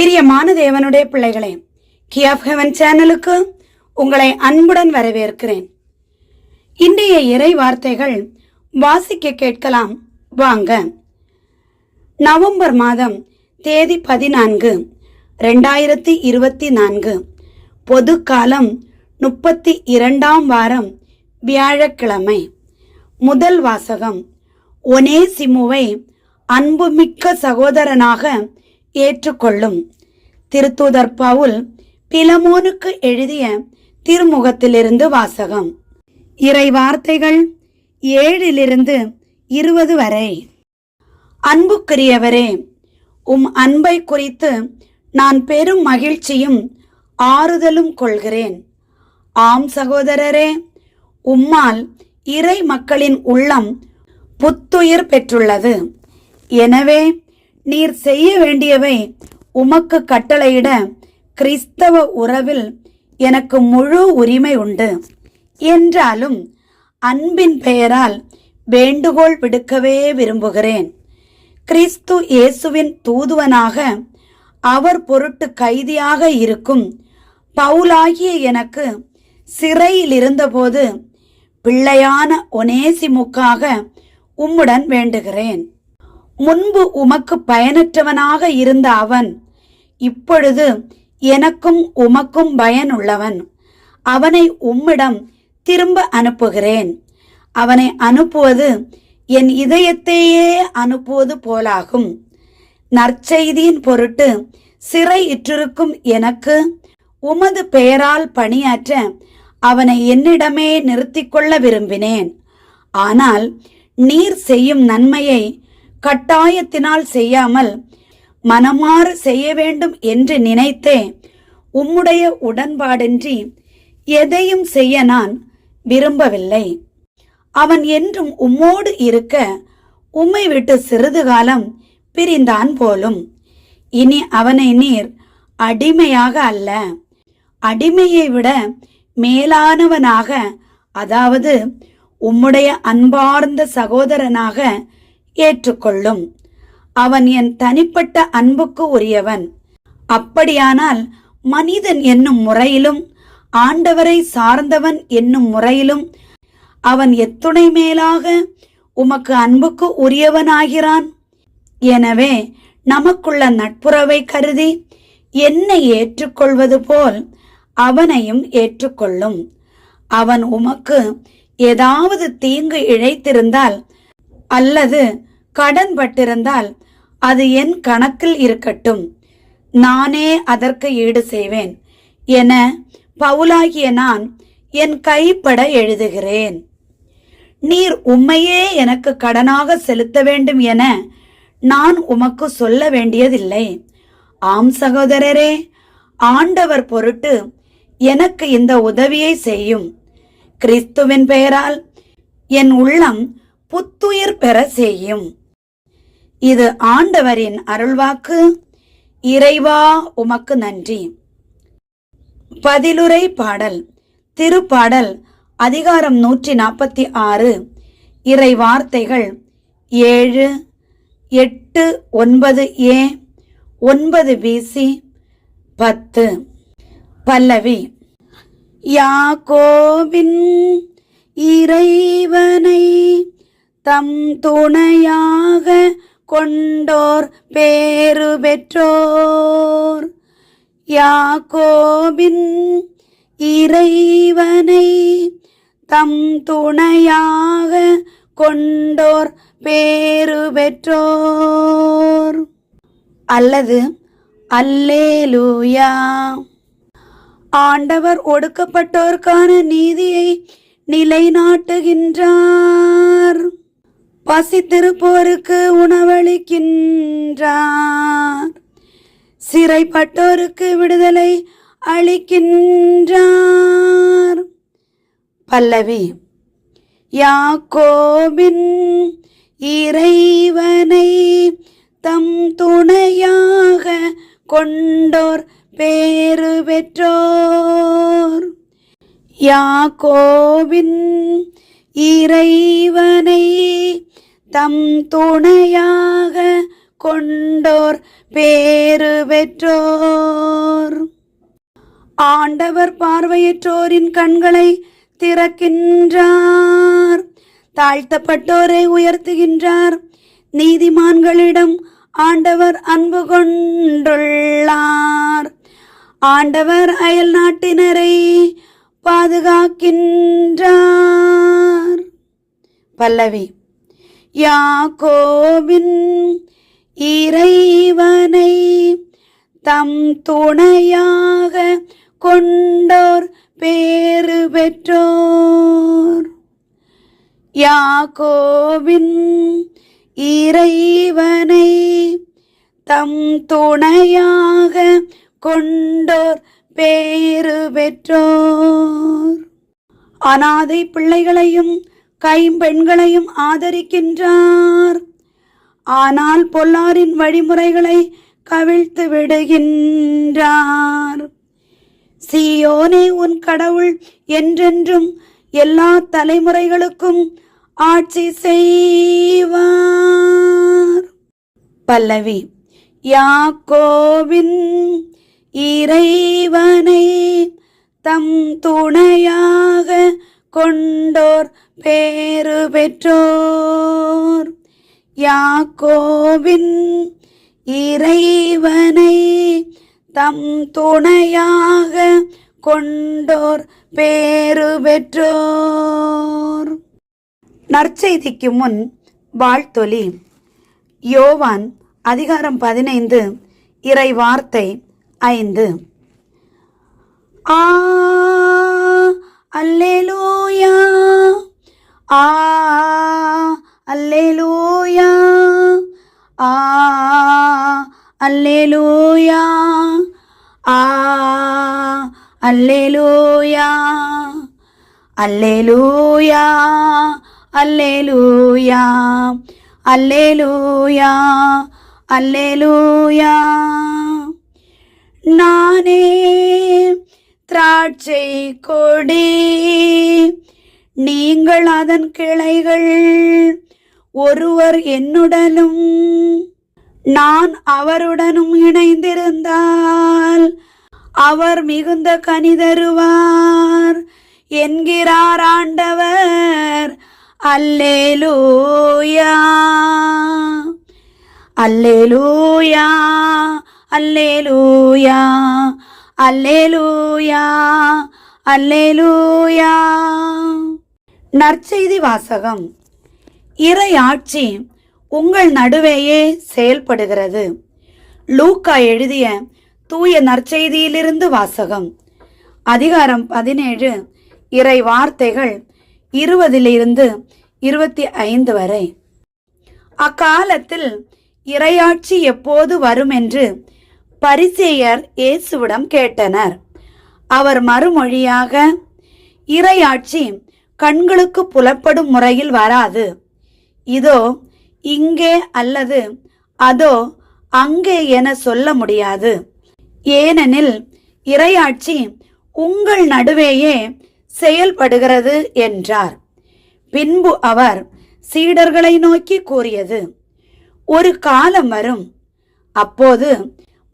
பிரியமான தேவனுடைய பிள்ளைகளே, கீ ஆஃப் ஹெவன் சேனலுக்கு உங்களை அன்புடன் வரவேற்கிறேன். இன்றைய இறை வார்த்தைகள் வாசிக்க கேட்கலாம் வாங்க. நவம்பர் மாதம் தேதி 14, 2024, பொது காலம் 32ஆம் வாரம், வியாழக்கிழமை. முதல் வாசகம், ஒனேசிமுவை அன்புமிக்க சகோதரனாக ஏற்றுக்கொள்ளும். திருத்தூதர் பவுல் பிலமோனுக்கு எழுதிய திருமுகத்திலிருந்து வாசகம். இறை வார்த்தைகள் 7-20 வரை. அன்புக்குரியவரே, உம் அன்பை குறித்து நான் பெரும் மகிழ்ச்சியும் ஆறுதலும் கொள்கிறேன். ஆம் சகோதரரே, உம்மால் இறை மக்களின் உள்ளம் புத்துயிர் பெற்றுள்ளது. எனவே நீர் செய்ய வேண்டியவை உமக்கு கட்டளையிட கிறிஸ்தவ உறவில் எனக்கு முழு உரிமை உண்டு. என்றாலும் அன்பின் பெயரால் வேண்டுகோள் விடுக்கவே விரும்புகிறேன். கிறிஸ்து இயேசுவின் தூதுவனாக அவர் பொருட்டு கைதியாக இருக்கும் பவுலாகிய எனக்கு சிறையில் இருந்தபோது பிள்ளையான ஒனேசிமுக்காக உம்முடன் வேண்டுகிறேன். முன்பு உமக்கு பயனற்றவனாக இருந்த அவன் இப்பொழுது எனக்கும் உமக்கும் பயனுள்ளவன். அவனை உம்மிடம் திரும்ப அனுப்புகிறேன். அவனை அனுப்புவது என் இதயத்தையே அனுப்புவது போலாகும். நற்செய்தியின் பொருட்டு சிறையிற்றிருக்கும் எனக்கு உமது பெயரால் பணியாற்ற அவனை என்னிடமே நிறுத்திக்கொள்ள விரும்பினேன். ஆனால் நீர் செய்யும் நன்மையை கட்டாயத்தினால் செய்யாமல் மனமாறு செய்ய வேண்டும் என்று நினைத்தே உம்முடைய உடன்பாடின்றி எதையும் செய்ய நான் விரும்பவில்லை. அவன் என்றும் உம்மோடு இருக்க உம்மை விட்டு சிறிது காலம் பிரிந்தான் போலும். இனி அவனை நீர் அடிமையாக அல்ல, அடிமையை விட மேலானவனாக, அதாவது உம்முடைய அன்பார்ந்த சகோதரனாக ஏற்றுக்கொள்ளும். அவன் என் தனிப்பட்ட அன்புக்கு உரியவன். அப்படியானால் மனிதன் என்னும் முறையிலும் ஆண்டவரை சார்ந்தவன் என்னும் முறையிலும் அவன் எத்துணை மேலாக உமக்கு அன்புக்கு உரியவனாகிறான். எனவே நமக்குள்ள நட்புறவை கருதி என்னை ஏற்றுக்கொள்வது போல் அவனையும் ஏற்றுக்கொள்ளும். அவன் உமக்கு ஏதாவது தீங்கு இழைத்திருந்தால் அல்லது கடன் பட்டிருந்தால் அது என் கணக்கில் இருக்கட்டும், நானே அதற்கு ஈடு செய்வேன் என பவுலாகிய நான் என் கைப்பட எழுதுகிறேன். நீர் உம்மையே எனக்கு கடனாக செலுத்த வேண்டும் என நான் உமக்கு சொல்ல வேண்டியதில்லை. ஆம் சகோதரரே, ஆண்டவர் பொருட்டு எனக்கு இந்த உதவியை செய்யும். கிறிஸ்துவின் பெயரால் என் உள்ளம் புத்துயிர் பெற செய்யும். இது ஆண்டவரின் அருள்வாக்கு. இறைவா, உமக்கு நன்றி. பதிலுரை பாடல். திருப்பாடல் அதிகாரம் 146. இறை வார்த்தைகள் 7, 8, 9a, 9bc, 10. பல்லவி. யாக்கோபின் இறைவனை தம் துணையாக கொண்டோர் பேறு பெற்றோர். யாக்கோபின் இறைவனை தம் துணையாக கொண்டோர் பேறு பெற்றோர். அல்லது அல்லேலூயா. ஆண்டவர் ஒடுக்கப்பட்டோர்க்கான நீதியை நிலைநாட்டுகின்றார். பசித்திருப்போருக்கு உணவளிக்கின்றார். சிறைப்பட்டோருக்கு விடுதலை அளிக்கின்றார். பல்லவி. யாக்கோபின் இறைவனை தம் துணையாக கொண்டோர் பேறு பெற்றோர். யாக்கோபின் இறைவனை தம் துணையாக கொண்டோர் பேறு பெற்றோர். ஆண்டவர் பார்வையற்றோரின் கண்களை திறக்கின்றார், தாழ்த்தப்பட்டோரை உயர்த்துகின்றார். நீதிமான்களிடம் ஆண்டவர் அன்பு கொண்டுள்ளார். ஆண்டவர் அயல் நாட்டினரை பாதுகாக்கின்றார். பல்லவி. யாக்கோபின் இறைவனை தம் துணையாக கொண்டோர் பேறு பெற்றோர். யாக்கோபின் இறைவனை தம் துணையாக கொண்டோர் பேறு பெற்றோர். அனாதை பிள்ளைகளையும் கைம்பெண்களையும் ஆதரிக்கின்றார். ஆனால் பொல்லாரின் வழிமுறைகளை கவிழ்த்து விடுகின்றார். சீயோனே, உன் கடவுள் என்றென்றும் எல்லா தலைமுறைகளுக்கும் ஆட்சி செய்வார். பல்லவி. யாக்கோபின் இறைவனை தம் துணையாக கொண்டோர் பேறு பெற்றோர். யாக்கோபின் இறைவனை தம் துணையாக கொண்டோர் பேறு பெற்றோர். நற்செய்திக்கு முன் வாழ்த்தொலி. யோவான் அதிகாரம் 15 இறை வார்த்தை 5. அல்லேலூயா, அல்லேலூயா, அல்லேலூயா, அல்லேலூயா, அல்லேலூயா, அல்லேலூயா, அல்லேலூயா, அல்லேலூயா. நானே திராட்சை கொடி, நீங்கள் அதன் கிளைகள். ஒருவர் என்னுடனும் நான் அவருடனும் இணைந்திருந்தால் அவர் மிகுந்த கனி தருவார் என்கிறார் ஆண்டவர். அல்லேலூயா, அல்லேலூயா, அல்லேலூயா, அல்லேலூயா, அல்லேலூயா. நற்செய்தி வாசகம். இறையாட்சி உங்கள் நடுவேயே செயல்படுகிறது. லூக்கா எழுதிய தூய நற்செய்தியிலிருந்து வாசகம். அதிகாரம் 17 இறை வார்த்தைகள் 20 25 வரை. அக்காலத்தில் இறையாட்சி எப்போது வரும் என்று பரிசேயர் இயேசுவிடம் கேட்டனர். அவர் மறுமொழியாக, இறையாட்சி கண்களுக்கு புலப்படும் முறையில் வராது. இதோ இங்கே அல்லது அதோ அங்கே என சொல்ல முடியாது. ஏனெனில் இறையாட்சி உங்கள் நடுவேயே செயல்படுகிறது என்றார். பின்பு அவர் சீடர்களை நோக்கி கூறியது, ஒரு காலம் வரும், அப்போது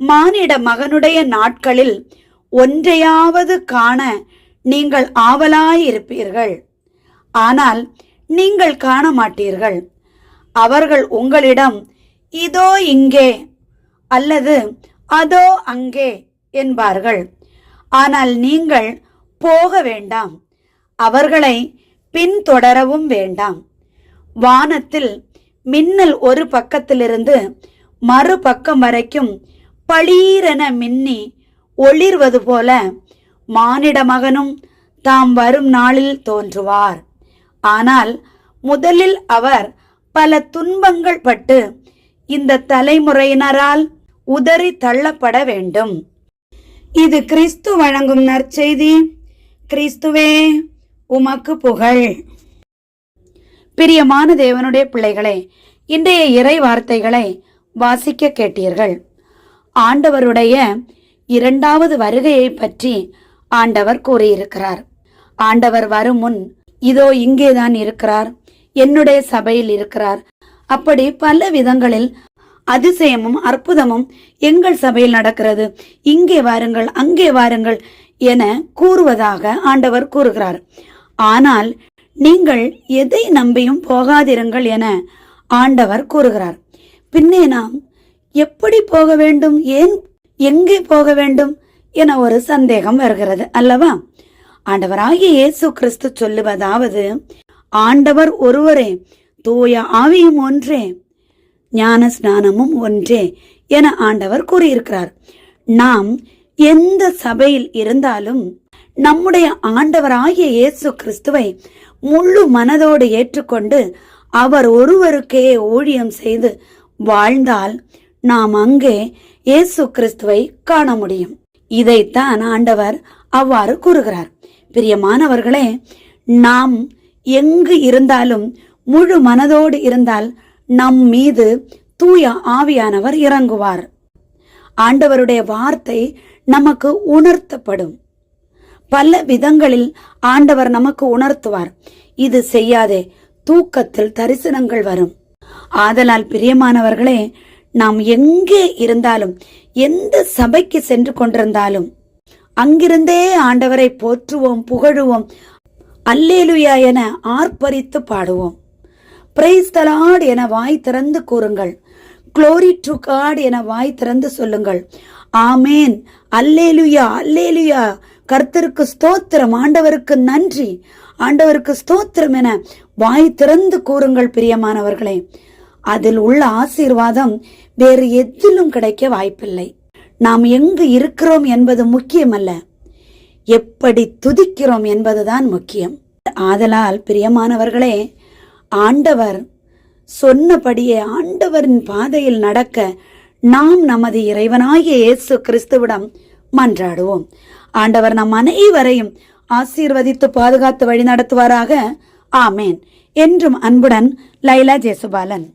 மானிட மகனுடைய நாட்களில் ஒன்றையாவது காண நீங்கள் ஆவலாயிருப்பீர்கள். ஆனால் நீங்கள் காண மாட்டீர்கள். அவர்கள் உங்களிடம் இதோ இங்கே அல்லது அதோ அங்கே என்பார்கள். ஆனால் நீங்கள் போக வேண்டாம், அவர்களை பின்தொடரவும் வேண்டாம். வானத்தில் மின்னல் ஒரு பக்கத்திலிருந்து மறுபக்கம் வரைக்கும் பளீரென மின்னி ஒளிர்வது போல மானிட மகனும் தாம் வரும் நாளில் தோன்றுவார். ஆனால் முதலில் அவர் பல துன்பங்கள் பட்டு இந்த தலைமுறையினரால் உதறி தள்ளப்பட வேண்டும். இது கிறிஸ்து வழங்கும் நற்செய்தி. கிறிஸ்துவே உமக்கு புகழ். பிரியமான தேவனுடைய பிள்ளைகளே, இன்றைய இறை வார்த்தைகளை வாசிக்க கேட்டீர்கள். ஆண்டவருடைய இரண்டாவது வருகையை பற்றி ஆண்டவர் கூறியிருக்கிறார். ஆண்டவர் வரும் முன் இதோ இங்கேதான் இருக்கிறார், என்னுடைய சபையில் இருக்கிறார். அப்படி பல விதங்களில் அதிசயமும் அற்புதமும் எங்கள் சபையில் நடக்கிறது, இங்கே வாருங்கள், அங்கே வாருங்கள் என கூறுவதாக ஆண்டவர் கூறுகிறார். ஆனால் நீங்கள் எதை நம்பியும் போகாதிருங்கள் என ஆண்டவர் கூறுகிறார். பின்னே நாம் எப்படி போக வேண்டும், ஏன் எங்கே போக வேண்டும் என ஒரு சந்தேகம் வருகிறது அல்லவா? ஆண்டவராகிய இயேசு கிறிஸ்து சொல்லுவதாவது, ஆண்டவர் ஒருவரே, தூய ஆவியும் ஒன்றே, ஞான ஸ்நானமும் ஒன்றே என ஆண்டவர் கூறியிருக்கிறார். நாம் எந்த சபையில் இருந்தாலும் நம்முடைய ஆண்டவராகிய இயேசு கிறிஸ்துவை முழு மனதோடு ஏற்றுக்கொண்டு அவர் ஒருவருக்கே ஊழியம் செய்து வாழ்ந்தால் நாம் அங்கே இயேசு கிறிஸ்துவை காண முடியும். இதைத்தான் ஆண்டவர் அவ்வாறு கூறுகிறார். பிரியமானவர்களே, நாம் எங்கு இருந்தாலும் முழு மனதோடு இருந்தால் நம் மீது தூய ஆவியானவர் இறங்குவார். ஆண்டவருடைய வார்த்தை நமக்கு உணர்த்தப்படும். பல விதங்களில் ஆண்டவர் நமக்கு உணர்த்துவார். இது செய்யாதே, தூக்கத்தில் தரிசனங்கள் வரும். ஆதலால் பிரியமானவர்களே, நாம் எங்கே இருந்தாலும், எந்த சபைக்கு சென்று கொண்டிருந்தாலும் அங்கிருந்தே ஆண்டவரை போற்றுவோம், புகழுவோம், அல்லேலுயா என ஆர்ப்பரித்து பாடுவோம். பிரைஸ் தி லார்ட் என வாய் திறந்து கூறுங்கள். க்ளோரி டு காட் என வாய் திறந்து சொல்லுங்கள். ஆமேன், அல்லேலுயா, அல்லேலுயா, கர்த்தருக்கு ஸ்தோத்திரம், ஆண்டவருக்கு நன்றி, ஆண்டவருக்கு ஸ்தோத்திரம் என வாய் திறந்து கூறுங்கள். பிரியமானவர்களே, அதில் உள்ள ஆசீர்வாதம் வேறு எதிலும் கிடைக்க வாய்ப்பில்லை. நாம் எங்கு இருக்கிறோம் என்பது முக்கியமல்ல, எப்படி துதிக்கிறோம் என்பதுதான் முக்கியம். ஆதலால் பிரியமானவர்களே, ஆண்டவர் சொன்னபடியே ஆண்டவரின் பாதையில் நடக்க நாம் நமது இறைவனாகிய இயேசு கிறிஸ்துவிடம் மன்றாடுவோம். ஆண்டவர் நம் அனைவரையும் ஆசீர்வதித்து பாதுகாத்து வழி நடத்துவாராக. ஆமேன். என்றும் அன்புடன் லைலா ஜேசுபாலன்.